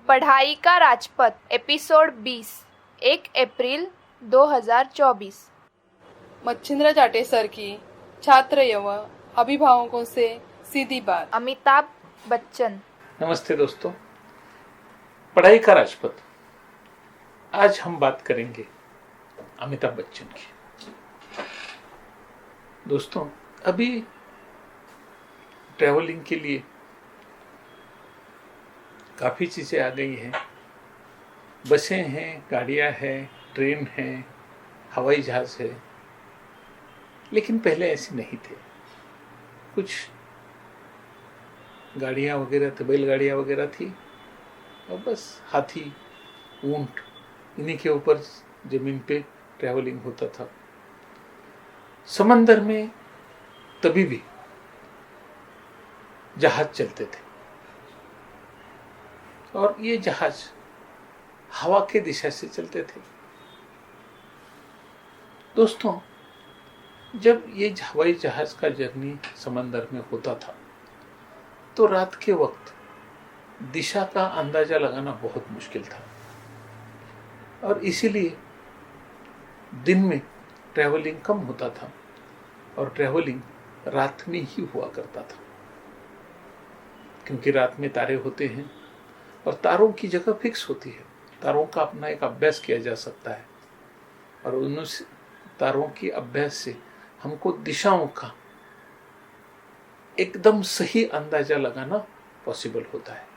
पढ़ाई का राजपथ एपिसोड 20 1 अप्रैल 2024। मच्छिंद्र जाटे सर की छात्र एवं अभिभावकों से सीधी बात। अमिताभ बच्चन। नमस्ते दोस्तों, पढ़ाई का राजपथ। आज हम बात करेंगे अमिताभ बच्चन की। दोस्तों, अभी ट्रैवलिंग के लिए काफ़ी चीज़ें आ गई हैं। बसें हैं, गाड़ियाँ हैं, ट्रेन हैं, हवाई जहाज़ है। लेकिन पहले ऐसी नहीं थे। कुछ गाड़ियाँ वगैरह थी, बैलगाड़ियाँ वगैरह थी और बस हाथी, ऊंट, इन्हीं के ऊपर ज़मीन पे ट्रैवलिंग होता था। समंदर में तभी भी जहाज चलते थे और ये जहाज हवा के दिशा से चलते थे। दोस्तों, जब ये हवाई जहाज का जर्नी समंदर में होता था तो रात के वक्त दिशा का अंदाजा लगाना बहुत मुश्किल था और इसीलिए दिन में ट्रैवलिंग कम होता था और ट्रैवलिंग रात में ही हुआ करता था, क्योंकि रात में तारे होते हैं और तारों की जगह फिक्स होती है। तारों का अपना एक अभ्यास किया जा सकता है और उन तारों की अभ्यास से हमको दिशाओं का एकदम सही अंदाजा लगाना पॉसिबल होता है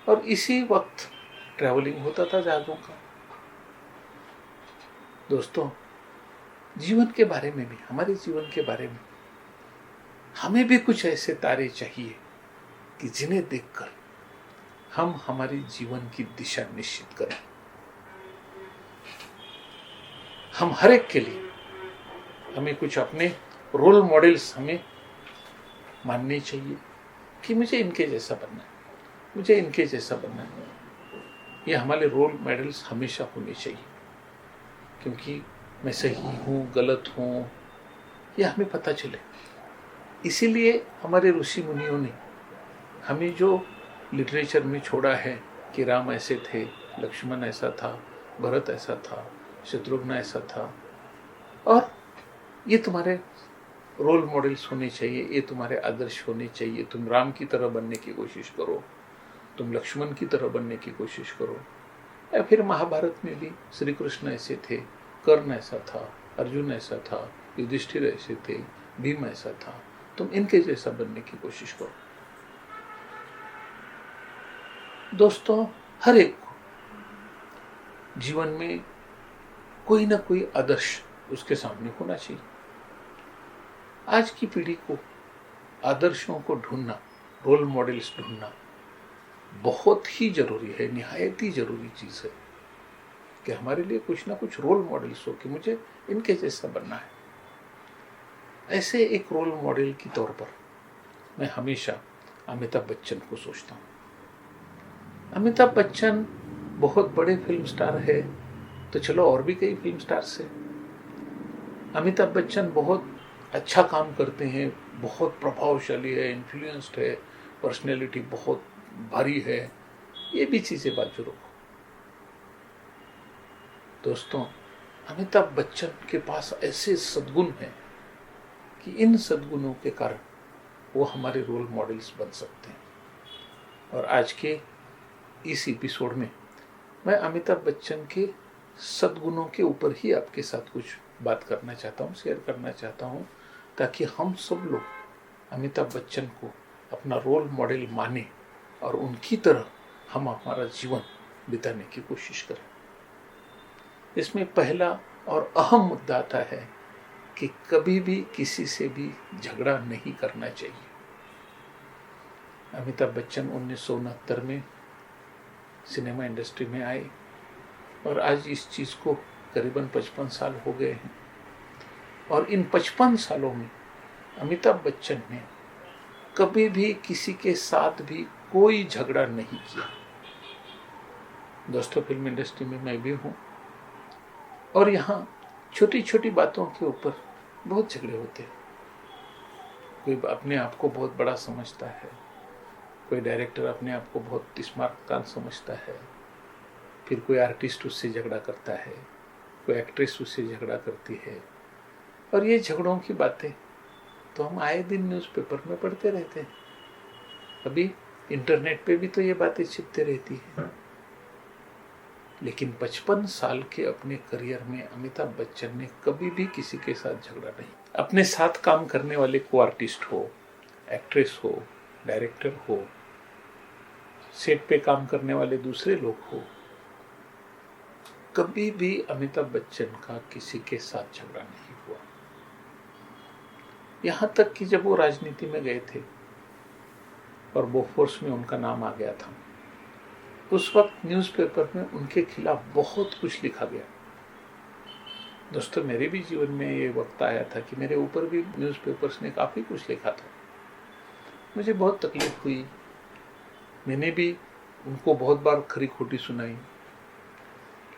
और इसी वक्त ट्रैवलिंग होता था जहाजों का। दोस्तों, जीवन के बारे में भी, हमारे जीवन के बारे में हमें भी कुछ ऐसे तारे चाहिए कि जिन्हें देखकर हम हमारी जीवन की दिशा निश्चित करें। हम हर एक के लिए हमें कुछ अपने रोल मॉडल्स हमें मानने चाहिए कि मुझे इनके जैसा बनना है, मुझे इनके जैसा बनना है। ये हमारे रोल मॉडल्स हमेशा होने चाहिए, क्योंकि मैं सही हूँ, गलत हूँ, ये हमें पता चले। इसीलिए हमारे ऋषि मुनियों ने हमें जो लिटरेचर में छोड़ा है कि राम ऐसे थे, लक्ष्मण ऐसा था, भरत ऐसा था, शत्रुघ्न ऐसा था, और ये तुम्हारे रोल मॉडल्स होने चाहिए, ये तुम्हारे आदर्श होने चाहिए। तुम राम की तरह बनने की कोशिश करो, तुम लक्ष्मण की तरह बनने की कोशिश करो। या फिर महाभारत में भी श्री कृष्ण ऐसे थे, कर्ण ऐसा था, अर्जुन ऐसा था, युधिष्ठिर ऐसे थे, भीम ऐसा था, तुम इनके जैसा बनने की कोशिश करो। दोस्तों, हर एक को जीवन में कोई ना कोई आदर्श उसके सामने होना चाहिए। आज की पीढ़ी को आदर्शों को ढूंढना, रोल मॉडल्स ढूंढना बहुत ही जरूरी है, निहायत ही जरूरी चीज है कि हमारे लिए कुछ ना कुछ रोल मॉडल्स हो कि मुझे इनके जैसा बनना है। ऐसे एक रोल मॉडल के तौर पर मैं हमेशा अमिताभ बच्चन को सोचता हूँ। अमिताभ बच्चन बहुत बड़े फिल्म स्टार है, तो चलो और भी कई फिल्म स्टार्स है। अमिताभ बच्चन बहुत अच्छा काम करते हैं, बहुत प्रभावशाली है, इन्फ्लुएंस्ड है, पर्सनैलिटी बहुत भारी है, ये भी चीजें बाजू रखो। दोस्तों, अमिताभ बच्चन के पास ऐसे सद्गुण हैं कि इन सद्गुणों के कारण वो हमारे रोल मॉडल्स बन सकते हैं। और आज के इस एपिसोड में मैं अमिताभ बच्चन के सद्गुणों के ऊपर ही आपके साथ कुछ बात करना चाहता हूँ, शेयर करना चाहता हूँ, ताकि हम सब लोग अमिताभ बच्चन को अपना रोल मॉडल माने और उनकी तरह हम हमारा जीवन बिताने की कोशिश करें। इसमें पहला और अहम मुद्दा आता है कि कभी भी किसी से भी झगड़ा नहीं करना चाहिए। अमिताभ बच्चन 1969 में सिनेमा इंडस्ट्री में आए और आज इस चीज़ को करीबन 55 साल हो गए हैं और इन 55 सालों में अमिताभ बच्चन ने कभी भी किसी के साथ भी कोई झगड़ा नहीं किया। दोस्तों, फिल्म इंडस्ट्री में मैं भी हूँ और यहाँ छोटी छोटी बातों के ऊपर बहुत झगड़े होते हैं। कोई अपने आप को बहुत बड़ा समझता है, कोई डायरेक्टर अपने आप को बहुत स्मार्ट कान समझता है, फिर कोई आर्टिस्ट उससे झगड़ा करता है, कोई एक्ट्रेस उससे झगड़ा करती है। और ये झगड़ों की बातें तो हम आए दिन न्यूज़पेपर में पढ़ते रहते हैं, अभी इंटरनेट पे भी तो ये बातें छिपते रहती हैं। लेकिन 55 साल के अपने करियर में अमिताभ बच्चन ने कभी भी किसी के साथ झगड़ा नहीं। अपने साथ काम करने वाले को आर्टिस्ट हो, एक्ट्रेस हो, डायरेक्टर हो, सेट पे काम करने वाले दूसरे लोग हो, कभी भी अमिताभ बच्चन का किसी के साथ झगड़ा नहीं हुआ। यहां तक कि जब वो राजनीति में गए थे और बोफोर्स में उनका नाम आ गया था, उस वक्त न्यूज़पेपर में उनके खिलाफ बहुत कुछ लिखा गया। दोस्तों, मेरे भी जीवन में ये वक्त आया था कि मेरे ऊपर भी न्यूज़पेपर्स ने काफ़ी कुछ लिखा था। मुझे बहुत तकलीफ हुई, मैंने भी उनको बहुत बार खरी खोटी सुनाई,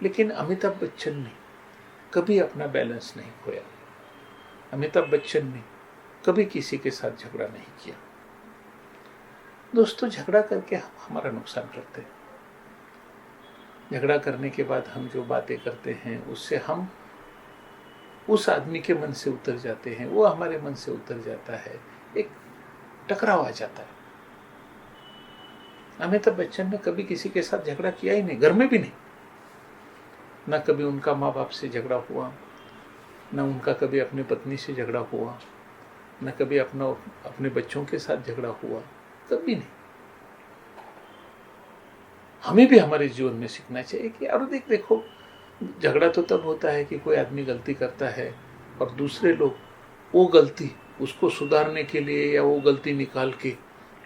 लेकिन अमिताभ बच्चन ने कभी अपना बैलेंस नहीं खोया। अमिताभ बच्चन ने कभी किसी के साथ झगड़ा नहीं किया। दोस्तों, झगड़ा करके हम हमारा नुकसान करते हैं। झगड़ा करने के बाद हम जो बातें करते हैं उससे हम उस आदमी के मन से उतर जाते हैं, वो हमारे मन से उतर जाता है, एक टकराव आ जाता है। अमिताभ बच्चन ने कभी किसी के साथ झगड़ा किया ही नहीं, घर में भी नहीं। ना कभी उनका माँ बाप से झगड़ा हुआ, ना उनका कभी अपने पत्नी से झगड़ा हुआ, ना कभी अपने बच्चों के साथ झगड़ा हुआ, कभी नहीं। हमें भी हमारे जीवन में सीखना चाहिए कि और देखो, झगड़ा तो तब होता है कि कोई आदमी गलती करता है और दूसरे लोग वो गलती उसको सुधारने के लिए या वो गलती निकाल के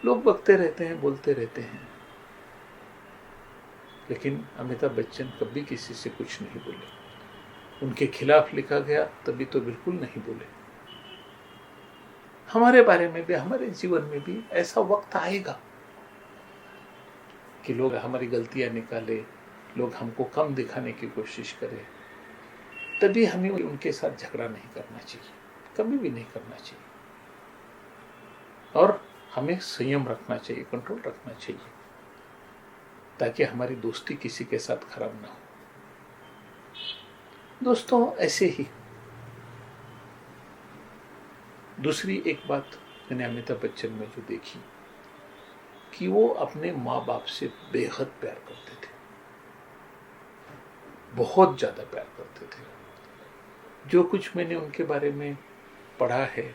लोग बकते रहते हैं, बोलते रहते हैं। लेकिन अमिताभ बच्चन कभी किसी से कुछ नहीं बोले। उनके खिलाफ लिखा गया तभी तो बिल्कुल नहीं बोले। हमारे बारे में भी, हमारे जीवन में भी ऐसा वक्त आएगा कि लोग हमारी गलतियां निकाले, लोग हमको कम दिखाने की कोशिश करें, तभी हमें उनके साथ झगड़ा नहीं करना चाहिए, कभी भी नहीं करना चाहिए। और हमें संयम रखना चाहिए, कंट्रोल रखना चाहिए, ताकि हमारी दोस्ती किसी के साथ खराब ना हो। दोस्तों, ऐसे ही दूसरी एक बात मैंने अमिताभ बच्चन में जो देखी कि वो अपने माँ बाप से बेहद प्यार करते थे, बहुत ज्यादा प्यार करते थे। जो कुछ मैंने उनके बारे में पढ़ा है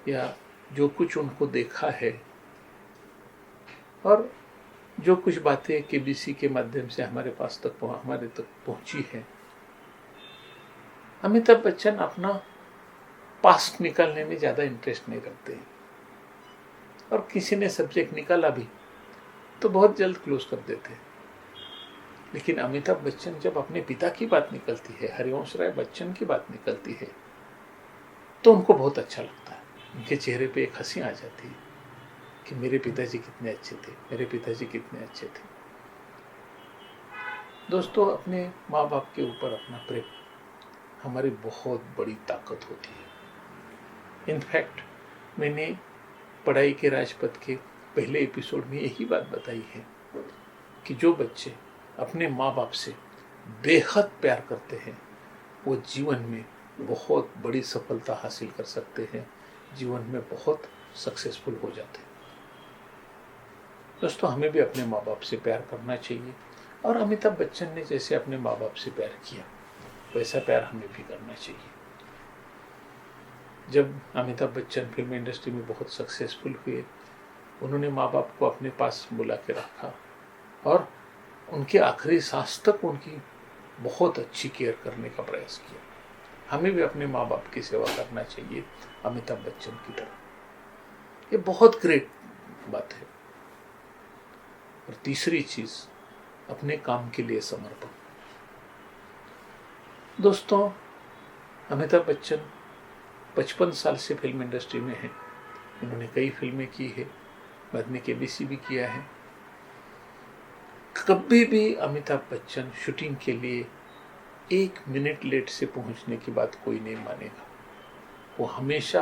या जो कुछ उनको देखा है और जो कुछ बातें केबीसी के माध्यम से हमारे तक पहुंची है, अमिताभ बच्चन अपना पास्ट निकालने में ज्यादा इंटरेस्ट नहीं रखते हैं, और किसी ने सब्जेक्ट निकाला भी तो बहुत जल्द क्लोज कर देते हैं। लेकिन अमिताभ बच्चन जब अपने पिता की बात निकलती है, हरिवंश राय बच्चन की बात निकलती है, तो उनको बहुत अच्छा लगता है। उनके चेहरे पे एक हंसी आ जाती है कि मेरे पिताजी कितने अच्छे थे, मेरे पिताजी कितने अच्छे थे। दोस्तों, अपने माँ बाप के ऊपर अपना प्रेम हमारी बहुत बड़ी ताकत होती है। इनफैक्ट मैंने पढ़ाई के राजपथ के पहले एपिसोड में यही बात बताई है कि जो बच्चे अपने माँ बाप से बेहद प्यार करते हैं वो जीवन में बहुत बड़ी सफलता हासिल कर सकते हैं, जीवन में बहुत सक्सेसफुल हो जाते हैं। दोस्तों, हमें भी अपने माँ बाप से प्यार करना चाहिए, और अमिताभ बच्चन ने जैसे अपने माँ बाप से प्यार किया वैसा प्यार हमें भी करना चाहिए। जब अमिताभ बच्चन फिल्म इंडस्ट्री में बहुत सक्सेसफुल हुए, उन्होंने माँ बाप को अपने पास बुला के रखा और उनके आखिरी सांस तक उनकी बहुत अच्छी केयर करने का प्रयास किया। हमें भी अपने माँ बाप की सेवा करना चाहिए अमिताभ बच्चन की तरह। ये बहुत ग्रेट बात है। और तीसरी चीज, अपने काम के लिए समर्पण। दोस्तों, अमिताभ बच्चन 55 साल से फिल्म इंडस्ट्री में हैं। इन्होंने कई फिल्में की है, बाद में केबीसी भी किया है। कभी भी अमिताभ बच्चन शूटिंग के लिए 1 मिनट लेट से पहुंचने की बात कोई नहीं मानेगा। वो हमेशा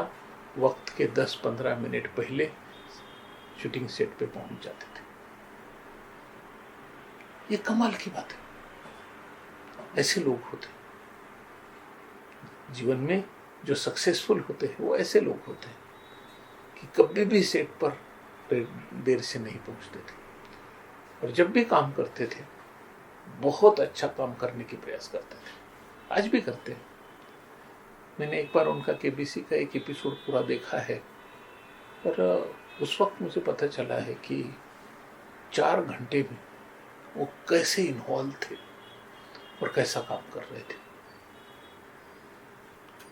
वक्त के 10-15 मिनट पहले शूटिंग सेट पे पहुंच जाते थे। ये कमाल की बात है। ऐसे लोग होते जीवन में, जो सक्सेसफुल होते हैं वो ऐसे लोग होते हैं कि कभी भी सेट पर देर से नहीं पहुंचते थे, और जब भी काम करते थे बहुत अच्छा काम करने की प्रयास करते थे। आज भी करते हैं। मैंने एक बार उनका केबीसी का एक एपिसोड पूरा देखा है, पर उस वक्त मुझे पता चला है कि 4 घंटे में वो कैसे इन्वॉल्व थे और कैसा काम कर रहे थे।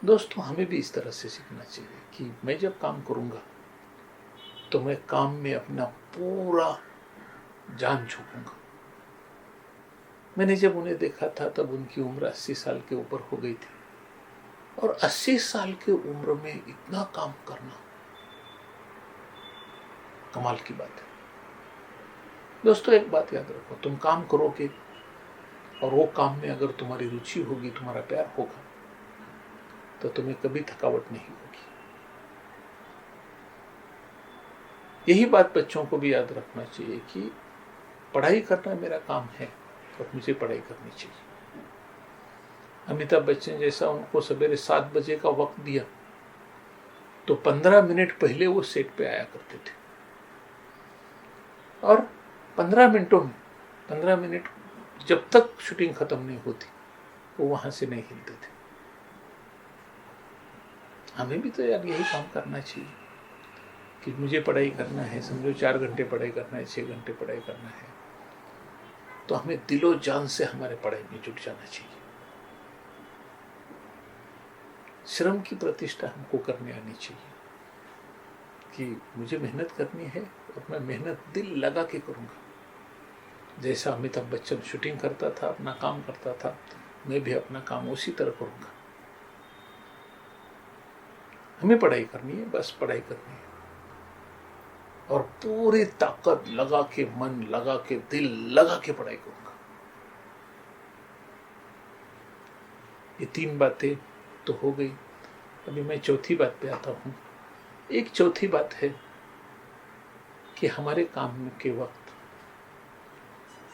दोस्तों, हमें भी इस तरह से सीखना चाहिए कि मैं जब काम करूंगा तो मैं काम में अपना पूरा जान झोंकूंगा। मैंने जब उन्हें देखा था तब उनकी उम्र 80 साल के ऊपर हो गई थी, और 80 साल की उम्र में इतना काम करना कमाल की बात है। दोस्तों, एक बात याद रखो, तुम काम करोगे और वो काम में अगर तुम्हारी रुचि होगी, तुम्हारा प्यार होगा, तो तुम्हें कभी थकावट नहीं होगी। यही बात बच्चों को भी याद रखना चाहिए कि पढ़ाई करना मेरा काम है और मुझे पढ़ाई करनी चाहिए। अमिताभ बच्चन जैसा उनको सवेरे 7 बजे का वक्त दिया तो 15 मिनट पहले वो सेट पे आया करते थे, और 15 मिनट जब तक शूटिंग खत्म नहीं होती वो वहां से नहीं हिलते थे। हमें भी तो यार यही काम करना चाहिए कि मुझे पढ़ाई करना है, समझो 4 घंटे पढ़ाई करना है, 6 घंटे पढ़ाई करना है, तो हमें दिलो जान से हमारे पढ़ाई में जुट जाना चाहिए। श्रम की प्रतिष्ठा हमको करने आनी चाहिए कि मुझे मेहनत करनी है और मैं मेहनत दिल लगा के करूंगा। जैसा अमिताभ बच्चन शूटिंग करता था, अपना काम करता था, मैं भी अपना काम उसी तरह करूंगा। हमें पढ़ाई करनी है, बस पढ़ाई करनी है, और पूरी ताकत लगा के, मन लगा के, दिल लगा के पढ़ाई करूंगा। ये 3 बातें तो हो गई। अभी मैं चौथी बात पे आता हूं। एक चौथी बात है कि हमारे काम के वक्त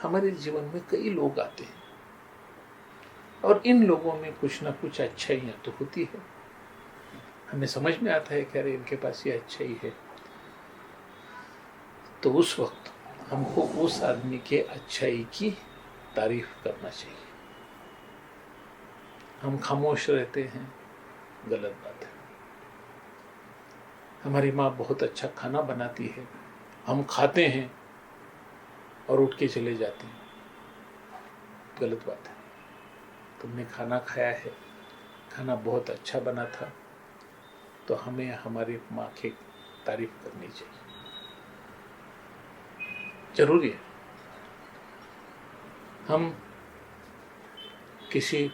हमारे जीवन में कई लोग आते हैं, और इन लोगों में कुछ ना कुछ अच्छाइयां तो होती है। हमें समझ में आता है कि अरे इनके पास ये अच्छाई है, तो उस वक्त हमको उस आदमी के अच्छाई की तारीफ करना चाहिए। हम खामोश रहते हैं, गलत बात है। हमारी माँ बहुत अच्छा खाना बनाती है, हम खाते हैं और उठ के चले जाते हैं, गलत बात है। तुमने खाना खाया है, खाना बहुत अच्छा बना था, तो हमें हमारी माँ की तारीफ करनी चाहिए, जरूरी है। हम किसी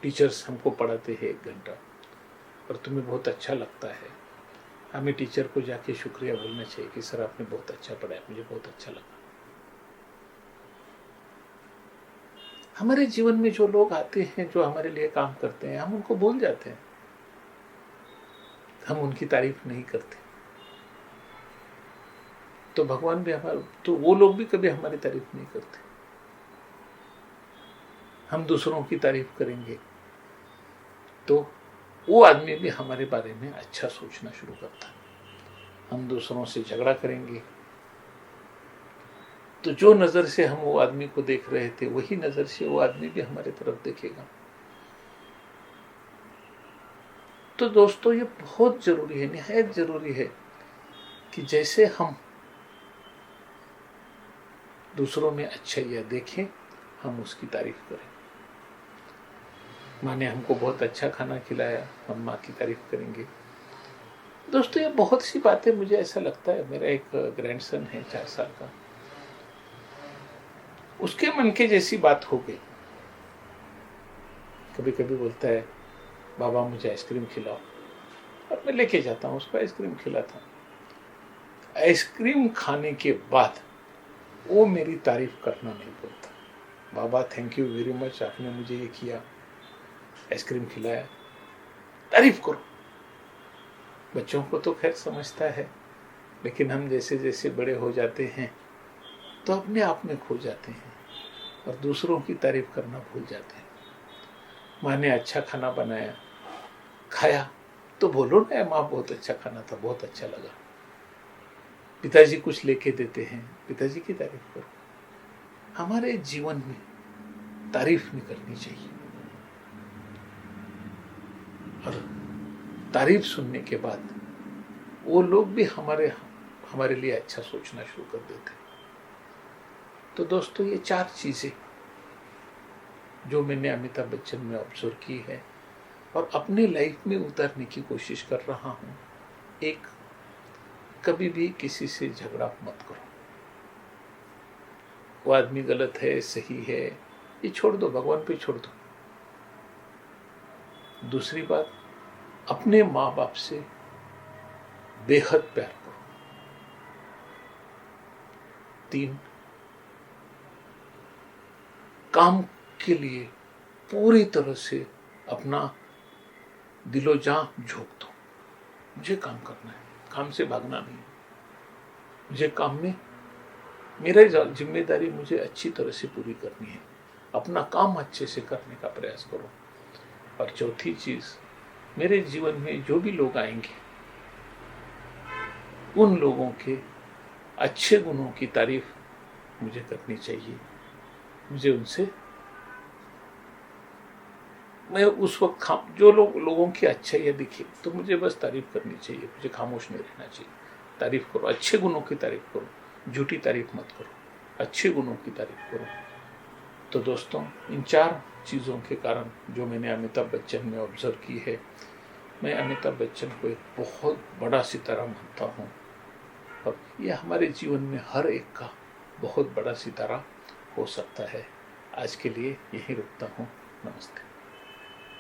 टीचर्स हमको पढ़ाते हैं 1 घंटा और तुम्हें बहुत अच्छा लगता है, हमें टीचर को जाके शुक्रिया बोलना चाहिए कि सर आपने बहुत अच्छा पढ़ाया, मुझे बहुत अच्छा लगा। हमारे जीवन में जो लोग आते हैं, जो हमारे लिए काम करते हैं, हम उनको भूल जाते हैं, हम उनकी तारीफ नहीं करते। तो भगवान भी तो वो लोग भी कभी हमारी तारीफ नहीं करते। हम दूसरों की तारीफ करेंगे तो वो आदमी भी हमारे बारे में अच्छा सोचना शुरू करता है। हम दूसरों से झगड़ा करेंगे तो जो नजर से हम वो आदमी को देख रहे थे, वही नजर से वो आदमी भी हमारे तरफ देखेगा। तो दोस्तों, ये बहुत जरूरी है, निहायत जरूरी है कि जैसे हम दूसरों में अच्छाइयां देखें, हम उसकी तारीफ करें। माँ ने हमको बहुत अच्छा खाना खिलाया, हम माँ की तारीफ करेंगे। दोस्तों, ये बहुत सी बातें, मुझे ऐसा लगता है, मेरा एक ग्रैंडसन है 4 साल का, उसके मन के जैसी बात हो गई। कभी कभी बोलता है बाबा मुझे आइसक्रीम खिलाओ, और मैं लेके जाता हूँ, उसको आइसक्रीम खिलाता हूँ। आइसक्रीम खाने के बाद वो मेरी तारीफ करना नहीं बोलता, बाबा थैंक यू वेरी मच, आपने मुझे ये किया, आइसक्रीम खिलाया, तारीफ करो। बच्चों को तो खैर समझता है लेकिन हम जैसे जैसे बड़े हो जाते हैं तो अपने आप में खो जाते हैं और दूसरों की तारीफ करना भूल जाते हैं। माँ ने अच्छा खाना बनाया, खाया तो बोलो ना माँ बहुत अच्छा खाना था, बहुत अच्छा लगा। पिताजी कुछ लेके देते हैं, पिताजी की तारीफ करो। हमारे जीवन में तारीफ नहीं करनी चाहिए, और तारीफ सुनने के बाद वो लोग भी हमारे लिए अच्छा सोचना शुरू कर देते हैं। तो दोस्तों, ये 4 चीजें जो मैंने अमिताभ बच्चन में ऑब्जर्व की है और अपनी लाइफ में उतारने की कोशिश कर रहा हूं। एक, कभी भी किसी से झगड़ा मत करो। वो आदमी गलत है, सही है, ये छोड़ दो, भगवान पे छोड़ दो। दूसरी बात, अपने माँ बाप से बेहद प्यार करो। 3, काम के लिए पूरी तरह से अपना दिलो जान झोंक दो। मुझे काम करना है, काम से भागना नहीं। मुझे काम में मेरी जिम्मेदारी मुझे अच्छी तरह से पूरी करनी है। अपना काम अच्छे से करने का प्रयास करो। और चौथी चीज, मेरे जीवन में जो भी लोग आएंगे उन लोगों के अच्छे गुणों की तारीफ मुझे करनी चाहिए। मुझे उनसे, मैं उस वक्त जो लोगों की अच्छाइयाँ दिखे तो मुझे बस तारीफ करनी चाहिए। मुझे खामोश नहीं रहना चाहिए। तारीफ करो, अच्छे गुणों की तारीफ करो, झूठी तारीफ मत करो, अच्छे गुणों की तारीफ करो। तो दोस्तों, इन 4 चीज़ों के कारण जो मैंने अमिताभ बच्चन में ऑब्जर्व की है, मैं अमिताभ बच्चन को एक बहुत बड़ा सितारा मानता हूँ और ये हमारे जीवन में हर एक का बहुत बड़ा सितारा हो सकता है। आज के लिए यहीं रुकता हूँ। नमस्ते।